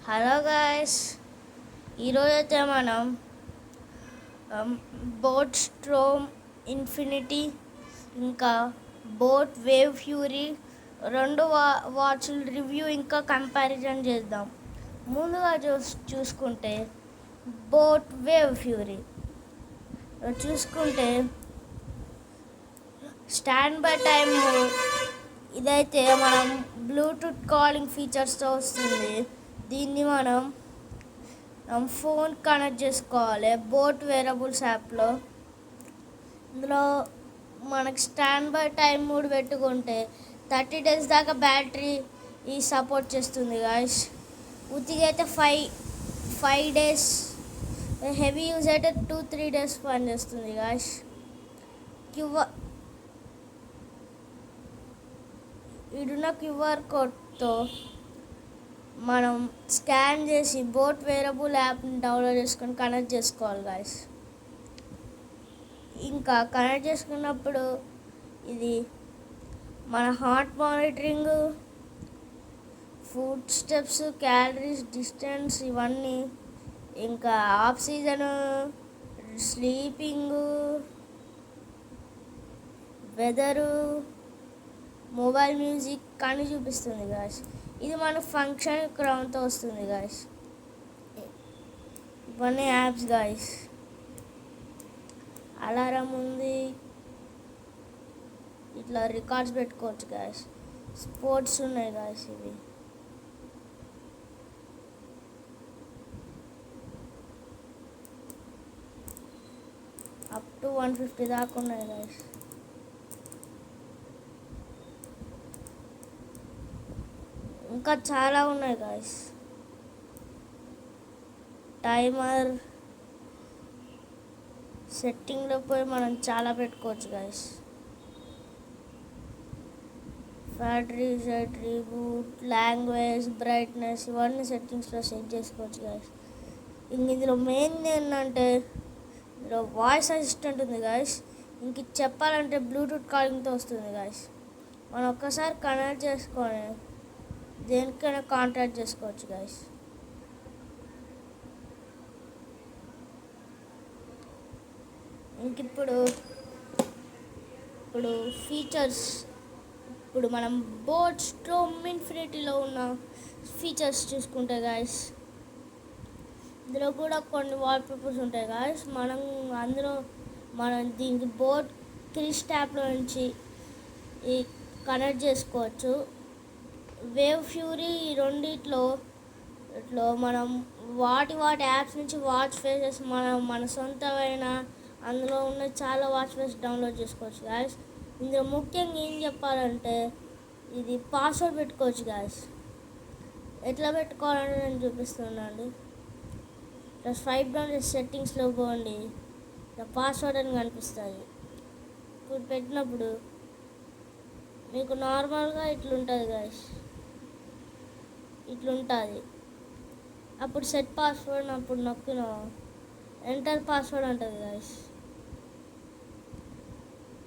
Hello guys, ఈరోజైతే మనం boat storm infinity ఇంకా బోట్ వేవ్ ఫ్యూరీ రెండు వాచ్ల రివ్యూ ఇంకా కంపారిజన్ చేద్దాం. ముందుగా చూసుకుంటే బోట్ వేవ్ ఫ్యూరీ చూసుకుంటే స్టాండ్ బై టైమ్ ఇదైతే మనం బ్లూటూత్ కాలింగ్ ఫీచర్స్తో వస్తుంది. దీన్ని మనం ఫోన్ కనెక్ట్ చేసుకోవాలి బోట్ వేరబుల్స్ యాప్లో. ఇందులో మనకి స్టాండ్ బై టైం మూడు పెట్టుకుంటే 30 days దాకా బ్యాటరీ ఈ సపోర్ట్ చేస్తుంది గాయస్. ఉతికి అయితే 5 days, హెవీ యూజ్ అయితే 2-3 days పనిచేస్తుంది గాయస్. ఇడున్న క్యూఆర్ కోడ్తో మనం స్కాన్ చేసి బోట్ వేరబుల్ యాప్ని డౌన్లోడ్ చేసుకొని కనెక్ట్ చేసుకోవాలి గాయస్. ఇంకా కనెక్ట్ చేసుకున్నప్పుడు ఇది మన heart monitoring, food steps, calories, distance ఇవన్నీ, ఇంకా oxygen, sleeping, weather, mobile music కానీ చూపిస్తుంది గాయస్. ఇది మన ఫంక్షన్ క్రౌన్తో వస్తుంది గాయస్. ఇవన్నీ యాప్స్ గాయస్. అలారం ఉంది, ఇట్లా రికార్డ్స్ పెట్టుకోవచ్చు గాయస్. స్పోర్ట్స్ ఉన్నాయి గాయస్. ఇవి అప్ టు 150 దాకా ఉన్నాయి గాయస్. ఇంకా చాలా ఉన్నాయి గాయస్. టైమర్ సెట్టింగ్లో పోయి మనం చాలా పెట్టుకోవచ్చు guys. Battery set, reboot, language, brightness ఇవన్నీ సెట్టింగ్స్లో సెట్ చేసుకోవచ్చు గాయస్. ఇందులో మెయిన్ ఏంటంటే ఇందులో వాయిస్ అసిస్టెంట్ ఉంది గాయస్. ఇంక చెప్పాలంటే బ్లూటూత్ కాలింగ్తో వస్తుంది గాయస్. మనం ఒక్కసారి కనెక్ట్ చేసుకొని దేనికైనా కాంటాక్ట్ చేసుకోవచ్చు గాయస్. ఇంక ఇప్పుడు ఫీచర్స్, ఇప్పుడు మనం బోట్ స్ట్రోమ్ ఇన్ఫినిటీలో ఉన్న ఫీచర్స్ చూసుకుంటే గాయస్, ఇందులో కూడా కొన్ని వాల్పేపర్స్ ఉంటాయి గాయస్. మనం దీనికి బోట్ క్రిస్ట్ యాప్లో నుంచి కనెక్ట్ చేసుకోవచ్చు. వేవ్ ఫ్యూరీ ఈ రెండిట్లో మనం వాటి యాప్స్ నుంచి వాచ్ ఫేసెస్ మన సొంతమైన అందులో ఉన్న చాలా వాచ్ ఫేస్ డౌన్లోడ్ చేసుకోవచ్చు గాయస్. ఇందులో ముఖ్యంగా ఏం చెప్పాలంటే ఇది పాస్వర్డ్ పెట్టుకోవచ్చు గాయస్. ఎట్లా పెట్టుకోవాలని నేను చూపిస్తున్నాను. ఇట్లా స్వైప్ డౌన్ చేసి సెట్టింగ్స్లో పోండి, ఇట్లా పాస్వర్డ్ అని కనిపిస్తుంది. ఇప్పుడు పెట్టినప్పుడు మీకు నార్మల్గా ఇట్లుంటుంది గాయస్, ఇట్లుంటుంది. అప్పుడు సెట్ పాస్వర్డ్ అప్పుడు నొక్కిన ఎంటర్ పాస్వర్డ్ ఉంటుంది గాయస్.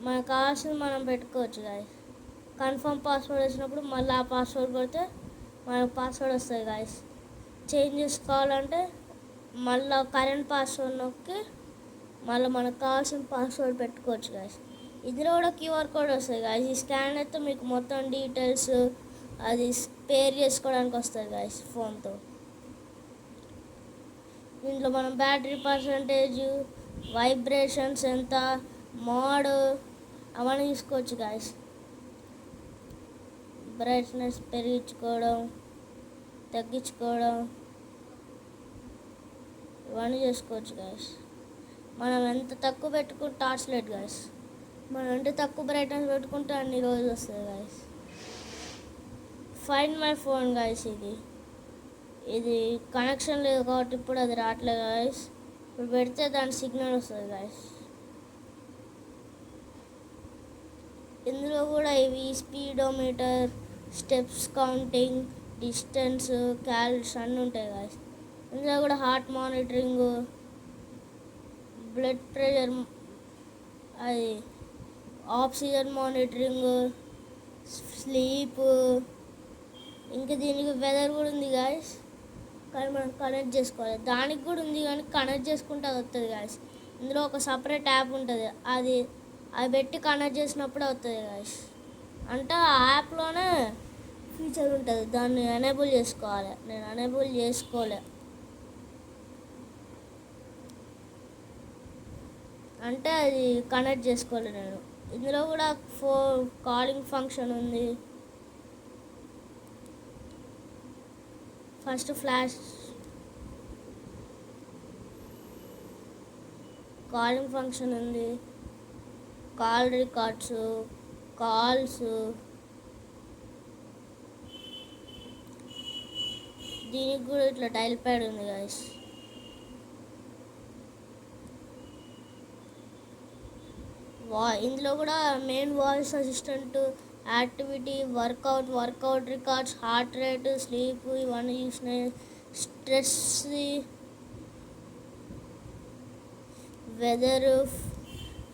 మనకు కావాల్సింది మనం పెట్టుకోవచ్చు గాయస్. కన్ఫర్మ్ పాస్వర్డ్ వచ్చినప్పుడు మళ్ళీ ఆ పాస్వర్డ్ కొడితే మనకు పాస్వర్డ్ వస్తుంది గాయస్. చేంజ్ చేసుకోవాలంటే మళ్ళీ కరెంట్ పాస్వర్డ్ నొక్కి మళ్ళీ మనకు కావాల్సిన పాస్వర్డ్ పెట్టుకోవచ్చు గాయస్. ఇందులో కూడా క్యూఆర్ కోడ్ వస్తుంది గాయస్. ఈ స్కాన్ అయితే మీకు మొత్తం డీటెయిల్స్ అది పేర్ చేసుకోవడానికి వస్తుంది గాయస్ ఫోన్తో. దీంట్లో మనం బ్యాటరీ పర్సంటేజ్, వైబ్రేషన్స్ ఎంత, మోడ్ అవన్నీ తీసుకోవచ్చు గాయస్. బ్రైట్నెస్ పెరిగించుకోవడం, తగ్గించుకోవడం ఇవన్నీ చేసుకోవచ్చు గాయస్. మనం ఎంత తక్కువ పెట్టుకుంటే టార్చ్ లైట్ గాయస్, మనం ఎంత తక్కువ బ్రైట్నెస్ పెట్టుకుంటే అన్ని రోజులు వస్తుంది guys. Find my phone guys. ఇది కనెక్షన్ లేదు కాబట్టి ఇప్పుడు అది రావట్లేదు గాయస్. ఇప్పుడు పెడితే దాని సిగ్నల్ వస్తుంది గాయస్. ఇందులో కూడా ఇవి speedometer, steps counting, distance, calories అన్నీ ఉంటాయి గాయస్. ఇందులో కూడా హార్ట్ మానిటరింగ్, బ్లడ్ ప్రెషర్, అది ఆక్సిజన్ మానిటరింగ్, స్లీప్, ఇంకా దీనికి వెదర్ కూడా ఉంది గాయస్. కానీ మనం కనెక్ట్ చేసుకోవాలి. దానికి కూడా ఉంది కానీ కనెక్ట్ చేసుకుంటే అది వస్తుంది గాయస్. ఇందులో ఒక సపరేట్ యాప్ ఉంటుంది, అది పెట్టి కనెక్ట్ చేసినప్పుడే వస్తుంది గాయస్. అంటే ఆ యాప్లోనే ఫీచర్ ఉంటుంది, దాన్ని ఎనేబుల్ చేసుకోవాలి. నేను ఎనేబుల్ చేసుకోలే, అంటే అది కనెక్ట్ చేసుకోవాలి నేను. ఇందులో కూడా కాలింగ్ ఫంక్షన్ ఉంది. ఫస్ట్ ఫ్లాష్ కాలింగ్ ఫంక్షన్ ఉంది, కాల్ రికార్డ్స్, కాల్స్, దీనికి కూడా ఇట్లా టైల్ ప్యాడ్ ఉంది గాయస్. ఇందులో కూడా main voice assistant, activity, workout records, heart rate, sleep, ఇవన్నీ చూసినాయి. స్ట్రెస్, వెదర్,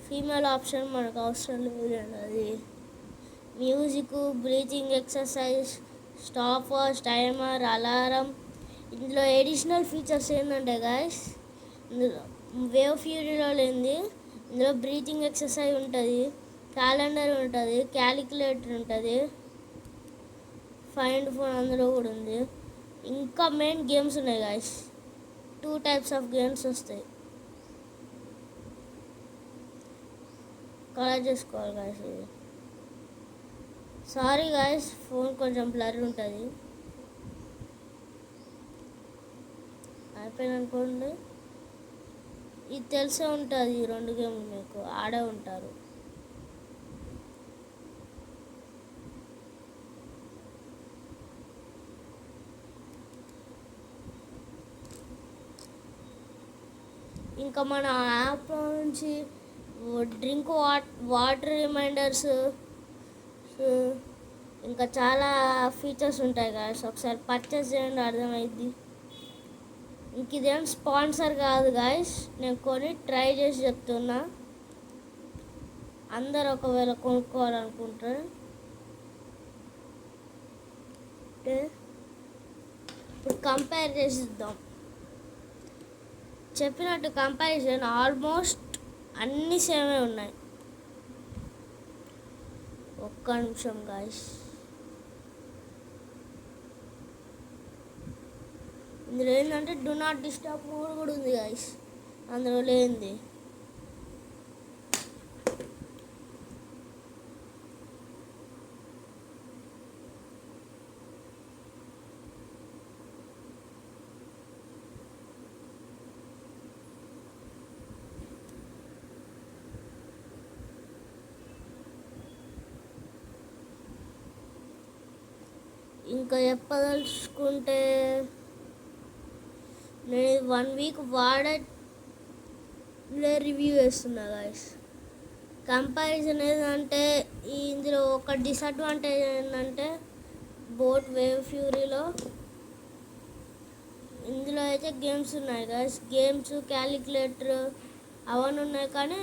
ఫీమేల్ ఆప్షన్ మనకు అవసరం లేదు. అది music, breathing exercise, stopwatch, timer, alarm. ఇందులో ఎడిషనల్ ఫీచర్స్ ఏంటంటే గాయస్, ఇందులో వేవ్ ఫ్యూరీలో లేనిది ఇందులో బ్రీతింగ్ ఎక్సర్సైజ్ ఉంటుంది, క్యాలెండర్ ఉంటుంది, క్యాలిక్యులేటర్ ఉంటుంది, ఫైండ్ ఫోన్ అందులో కూడా ఉంది. ఇంకా మెయిన్ గేమ్స్ ఉన్నాయి గాయస్, 2 టైప్స్ ఆఫ్ గేమ్స్ వస్తాయి. కలెక్ట్ చేసుకోవాలి గాయస్. ఇది సారీ గాయస్, ఫోన్ కొంచెం బ్లర్ ఉంటుంది. అయిపోయింది అనుకోండి. ఇది తెలిసే ఉంటుంది, ఈ 2 గేమ్లు మీకు ఆడే ఉంటారు. ఇంకా మన యాప్ నుంచి డ్రింక్ వాటర్ రిమైండర్స్, ఇంకా చాలా ఫీచర్స్ ఉంటాయి గాయస్. ఒకసారి పర్చేస్ చేయండి, అర్థమైద్ది. ఇంక ఇదేం స్పాన్సర్ కాదు గాయస్, నేను కొని ట్రై చేసి చెప్తున్నా. అందరు ఒకవేళ కొనుక్కోవాలనుకుంటే ఇప్పుడు కంపేర్ చేసిద్దాం. చెప్పినట్టు కంపారిజన్ ఆల్మోస్ట్ అన్నీ సేమే ఉన్నాయి. ఒక్క నిమిషం గాయస్. ఇందులో ఏంటంటే డూ నాట్ డిస్టర్బ్ మోడ్ కూడా ఉంది గాయస్, అందులో లేనిది. ఇంకా చెప్పదలుచుకుంటే నేను 1 వీక్ రివ్యూ చేస్తున్నా గాయస్. కంపారిజన్ ఏంటంటే ఇందులో ఒక డిసడ్వాంటేజ్ ఏంటంటే బోట్ వేవ్ ఫ్యూరీలో ఇందులో అయితే గేమ్స్ ఉన్నాయి గాయస్, గేమ్స్, క్యాలిక్యులేటర్ అవన్నీ ఉన్నాయి, కానీ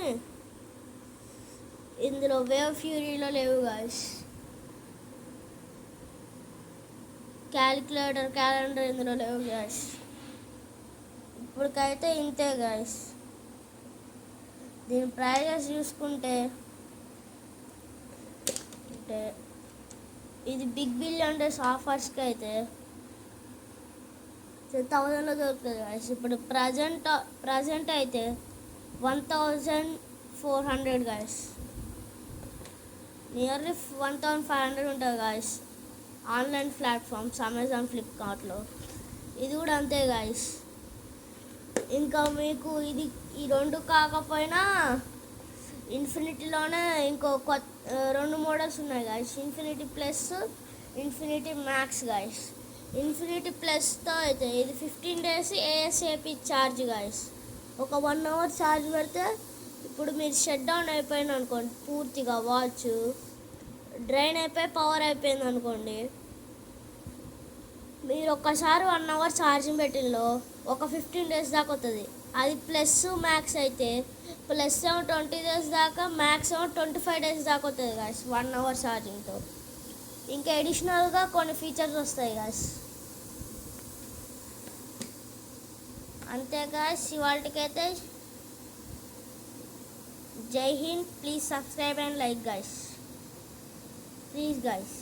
ఇందులో వేవ్ ఫ్యూరీలో లేవు గాయస్. క్యాలిక్యులేటర్, క్యాలెండర్ ఇందులో లేవు గాయస్. ఇప్పటికైతే ఇంతే గాయస్. దీని ప్రైజెస్ చూసుకుంటే అంటే ఇది బిగ్ బిలియన్ డేస్ ఆఫర్స్కి అయితే 1000లో దొరుకుతుంది గాయస్. ఇప్పుడు ప్రజెంట్ అయితే 1400 గాయస్, నియర్లీ 1500 ఉంటుంది గాయస్ ఆన్లైన్ ప్లాట్ఫామ్స్ అమెజాన్, ఫ్లిప్కార్ట్లో. ఇది కూడా అంతే గాయస్. ఇంకా మీకు ఇది ఈ 2 కాకపోయినా ఇన్ఫినిటీలోనే ఇంకో 2 మోడల్స్ ఉన్నాయి guys, infinity plus, infinity max guys. Infinity ప్లస్తో అయితే ఇది 15 days ఏఎస్ఏపి ఛార్జ్ గాయస్. ఒక 1 hour ఛార్జ్ పెడితే ఇప్పుడు మీరు షట్ డౌన్ అయిపోయింది అనుకోండి, పూర్తిగా వాచ్ డ్రైన్ అయిపోయి పవర్ అయిపోయింది అనుకోండి, మీరు ఒక్కసారి 1 hour ఛార్జింగ్ పెట్టిలో ఒక 15 days దాకా వస్తుంది. అది ప్లస్ మ్యాక్స్ అయితే ప్లస్ ఏమో 20 days దాకా, మ్యాక్స్ ఏమో 25 days దాకా వస్తుంది గాయస్ 1 hour ఛార్జింగ్తో. ఇంకా అడిషనల్గా కొన్ని ఫీచర్స్ వస్తాయి గాయస్. అంతే గాయస్, ఇవాళకైతే జై Hind. Please subscribe and like guys, please guys.